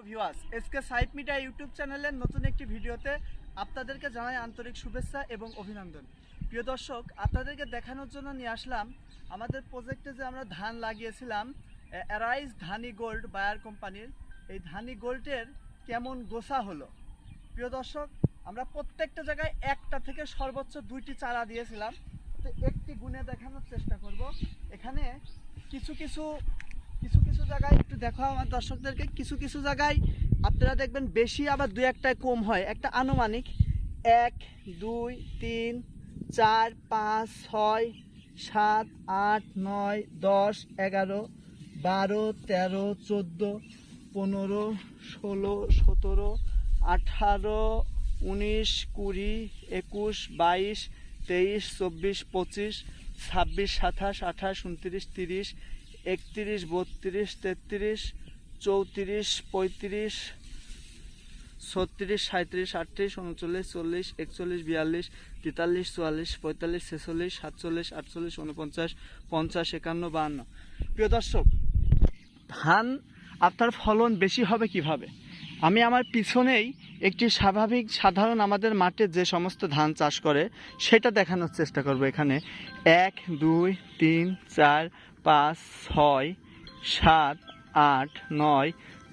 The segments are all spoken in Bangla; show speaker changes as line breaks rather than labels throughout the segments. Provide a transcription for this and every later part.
Viewers, SK site media YouTube চ্যানেলের নতুন একটি ভিডিওতে আপনাদেরকে জানাই আন্তরিক শুভেচ্ছা এবং অভিনন্দন। প্রিয় দর্শক, আপনাদেরকে দেখানোর জন্য নিয়ে আসলাম আমাদের প্রজেক্টে যে আমরা ধান লাগিয়েছিলাম অ্যারাইজ ধানি গোল্ড বায়ার কোম্পানির, এই ধানি গোল্ডের কেমন গোছা হলো। প্রিয় দর্শক, আমরা প্রত্যেকটা জায়গায় একটা থেকে সর্বোচ্চ 2টি চারা দিয়েছিলাম, তো একটি গুণে দেখানোর চেষ্টা করব। এখানে কিছু কিছু জায়গায় একটু দেখো আমার দর্শকদেরকে, কিছু কিছু জায়গায় আপনারা দেখবেন বেশি, আবার দু একটায় কম হয়। একটা আনুমানিক 1 2 3 4 5 6 7 8 9 10 11 12 13 14 15 16 17 18 19 20 21 22 23 24 25 26 27 28 29 30 31 32 33 34 35 36 37 38 39 40 41 42 43 44 45 46 47 48 49 50 51 52। প্রিয় দর্শক, ধান আপনার ফলন বেশি হবে কিভাবে? আমি আমার পিছনেই একটি স্বাভাবিক সাধারণ আমাদের মাঠে যে সমস্ত ধান চাষ করে সেটা দেখানোর চেষ্টা করব। এখানে 1 2 3 4 5 6 7 8 9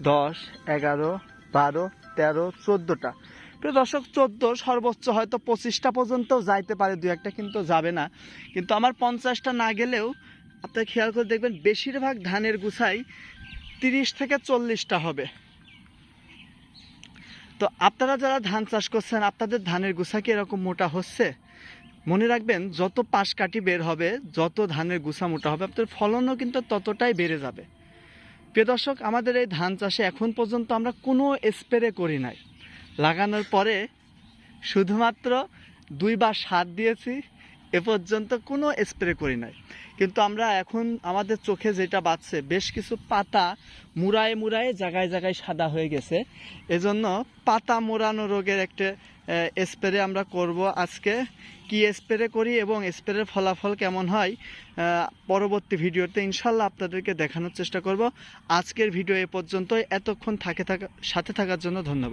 10 11 12 13 14টা। প্রিয় দর্শক, 14 সর্বোচ্চ হয়তো 25টা পর্যন্ত যাইতে পারে, দু একটা কিন্তু যাবে না। কিন্তু আমার 50টা না গেলেও আপনারা খেয়াল করে দেখবেন বেশিরভাগ ধানের গুছাই 30 থেকে 40টা হবে। তো আপনারা যারা ধান চাষ করছেন, আপনাদের ধানের গুছা কি এরকম মোটা হচ্ছে? মনে রাখবেন, যত পাশ কাটি বের হবে, যত ধানের গুছা মোটা হবে, আপনার ফলনও কিন্তু ততটাই বেড়ে যাবে। প্রিয় দর্শক, আমাদের এই ধান চাষে এখন পর্যন্ত আমরা কোনো স্প্রে করি নাই। লাগানোর পরে শুধুমাত্র 2 বার সার দিয়েছি, এ পর্যন্ত কোনো স্প্রে করি নাই। কিন্তু আমরা এখন আমাদের চোখে যেটা বাজছে, বেশ কিছু পাতা মুড়ায়ে মুড়ায়ে জায়গায় জায়গায় সাদা হয়ে গেছে। এজন্য পাতা মোড়ানো রোগের একটা স্প্রে আমরা করব আজকে। কি স্প্রে করি এবং স্প্রের ফলাফল কেমন হয় পরবর্তী ভিডিওতে ইনশাল্লাহ আপনাদেরকে দেখানোর চেষ্টা করব। আজকের ভিডিও এ পর্যন্তই। এতক্ষণ সাথে থাকার জন্য ধন্যবাদ।